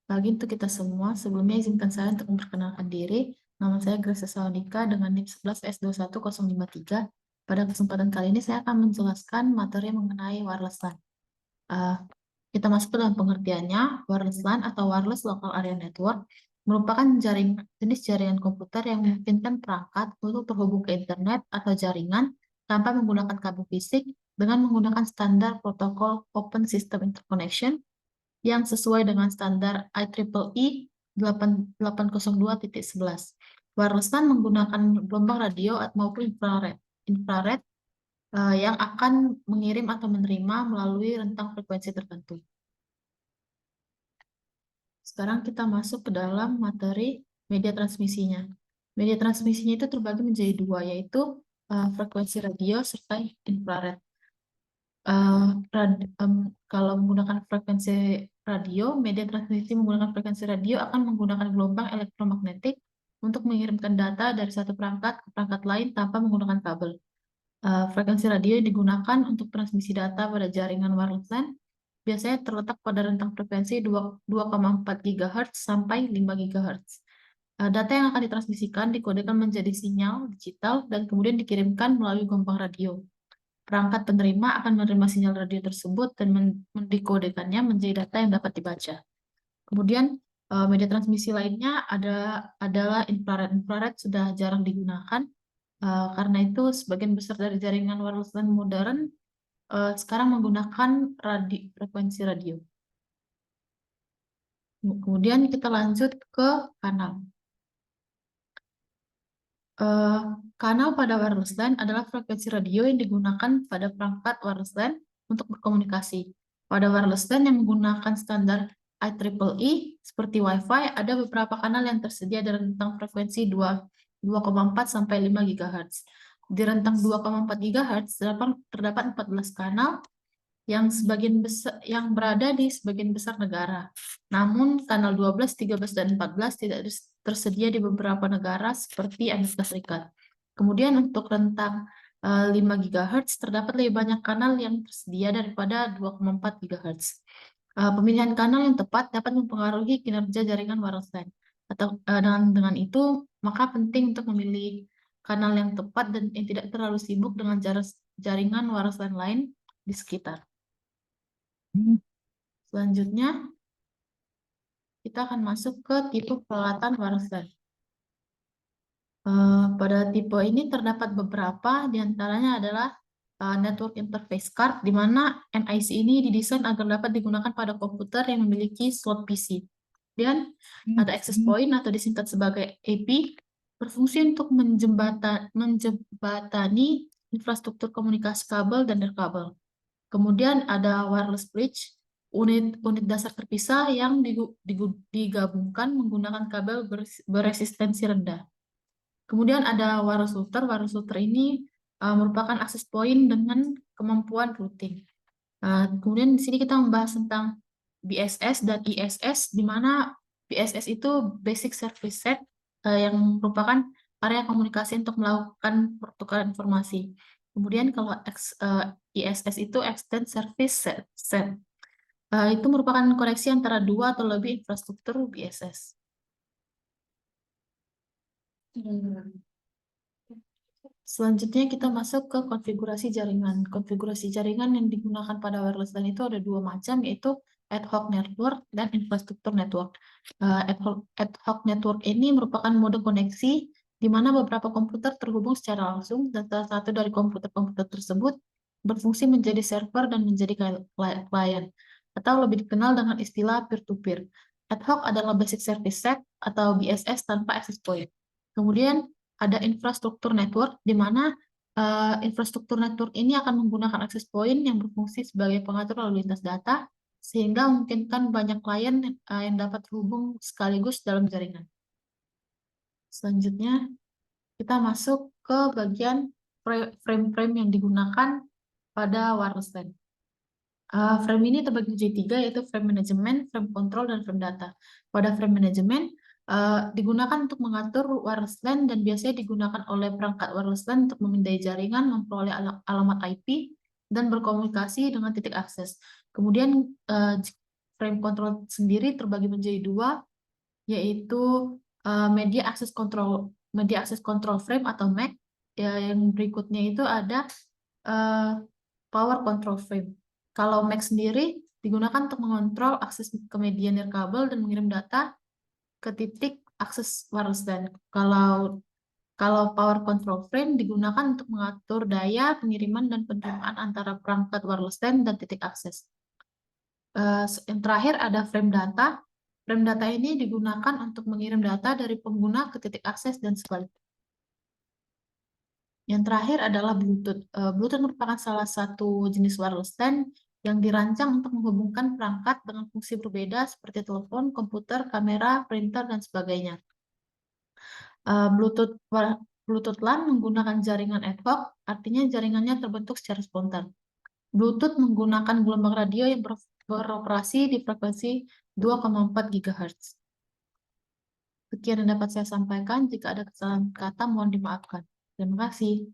Pagi untuk kita semua. Sebelumnya izinkan saya untuk memperkenalkan diri. Nama saya Grace Salonika dengan NIM 11S21053. Pada kesempatan kali ini saya akan menjelaskan materi mengenai wireless LAN. Uh, kita masuk ke dalam pengertiannya. Wireless LAN atau Wireless Local Area Network merupakan jenis jaringan komputer yang memungkinkan perangkat untuk terhubung ke internet atau jaringan tanpa menggunakan kabel fisik dengan menggunakan standar protokol Open System Interconnection yang sesuai dengan standar IEEE 802.11. Wireless LAN menggunakan gelombang radio maupun infrared yang akan mengirim atau menerima melalui rentang frekuensi tertentu. Sekarang kita masuk ke dalam materi media transmisinya. Media transmisinya itu terbagi menjadi dua, yaitu frekuensi radio serta infrared. Kalau menggunakan frekuensi radio, media transmisi menggunakan frekuensi radio akan menggunakan gelombang elektromagnetik untuk mengirimkan data dari satu perangkat ke perangkat lain tanpa menggunakan kabel. Frekuensi radio yang digunakan untuk transmisi data pada jaringan wireless LAN biasanya terletak pada rentang frekuensi 2,4 GHz sampai 5 GHz. Data yang akan ditransmisikan dikodekan menjadi sinyal digital dan kemudian dikirimkan melalui gelombang radio. Perangkat penerima akan menerima sinyal radio tersebut dan mendikodekannya menjadi data yang dapat dibaca. Kemudian media transmisi lainnya adalah infrared. Infrared sudah jarang digunakan, karena itu sebagian besar dari jaringan wireless LAN modern sekarang menggunakan frekuensi radio. Kemudian kita lanjut ke kanal. Kanal pada wireless LAN adalah frekuensi radio yang digunakan pada perangkat wireless LAN untuk berkomunikasi. Pada wireless LAN yang menggunakan standar IEEE seperti Wi-Fi, ada beberapa kanal yang tersedia dari rentang frekuensi 2,4 sampai 5 GHz. Di rentang 2,4 GHz terdapat 14 kanal yang berada di sebagian besar negara. Namun kanal 12, 13, dan 14 tidak tersedia di beberapa negara seperti Amerika Serikat. Kemudian untuk rentang 5 GHz terdapat lebih banyak kanal yang tersedia daripada 2,4 GHz. Pemilihan kanal yang tepat dapat mempengaruhi kinerja jaringan wireless LAN. Dengan itu, maka penting untuk memilih kanal yang tepat dan yang tidak terlalu sibuk dengan jaringan wireless LAN lain di sekitar. Selanjutnya, kita akan masuk ke tipe peralatan wireless LAN. Pada tipe ini terdapat beberapa, diantaranya adalah Network Interface Card, di mana NIC ini didesain agar dapat digunakan pada komputer yang memiliki slot PC. Dan ada access point atau disingkat sebagai AP, berfungsi untuk menjembatani infrastruktur komunikasi kabel dan nirkabel. Kemudian ada wireless bridge, unit dasar terpisah yang digabungkan menggunakan kabel beresistensi rendah. Kemudian ada wireless router. Wireless router ini merupakan access point dengan kemampuan routing. Kemudian di sini kita membahas tentang BSS dan ISS, di mana BSS itu Basic Service Set, yang merupakan area komunikasi untuk melakukan pertukaran informasi. Kemudian kalau ISS itu Extend Service Set. Itu merupakan koneksi antara dua atau lebih infrastruktur BSS. Selanjutnya kita masuk ke konfigurasi jaringan. Konfigurasi jaringan yang digunakan pada wireless LAN itu ada dua macam, yaitu ad hoc network dan infrastruktur network. Ad hoc network ini merupakan mode koneksi di mana beberapa komputer terhubung secara langsung dan salah satu dari komputer-komputer tersebut berfungsi menjadi server dan menjadi klien, atau lebih dikenal dengan istilah peer-to-peer. Ad hoc adalah basic service set atau BSS tanpa access point. Kemudian ada infrastruktur network, di mana infrastruktur network ini akan menggunakan access point yang berfungsi sebagai pengatur lalu lintas data, sehingga memungkinkan banyak klien yang dapat terhubung sekaligus dalam jaringan. Selanjutnya, kita masuk ke bagian frame-frame yang digunakan pada wireless LAN. Frame ini terbagi menjadi tiga, yaitu frame manajemen, frame control, dan frame data. Pada frame manajemen, digunakan untuk mengatur wireless LAN dan biasanya digunakan oleh perangkat wireless LAN untuk memindai jaringan, memperoleh alamat IP, dan berkomunikasi dengan titik akses. Kemudian frame control sendiri terbagi menjadi dua, yaitu media access control frame atau MAC. Yang berikutnya itu ada power control frame. Kalau MAC sendiri digunakan untuk mengontrol akses ke media nirkabel dan mengirim data ke titik akses wireless LAN. Kalau power control frame digunakan untuk mengatur daya pengiriman dan penerimaan antara perangkat wireless LAN dan titik akses. Yang terakhir ada frame data. Frame data ini digunakan untuk mengirim data dari pengguna ke titik akses dan sebaliknya. Yang terakhir adalah Bluetooth. Bluetooth merupakan salah satu jenis wireless LAN yang dirancang untuk menghubungkan perangkat dengan fungsi berbeda seperti telepon, komputer, kamera, printer, dan sebagainya. Bluetooth LAN menggunakan jaringan ad hoc, artinya jaringannya terbentuk secara spontan. Bluetooth menggunakan gelombang radio yang beroperasi di frekuensi 2,4 GHz. Sekian yang dapat saya sampaikan. Jika ada kesalahan kata, mohon dimaafkan. Terima kasih.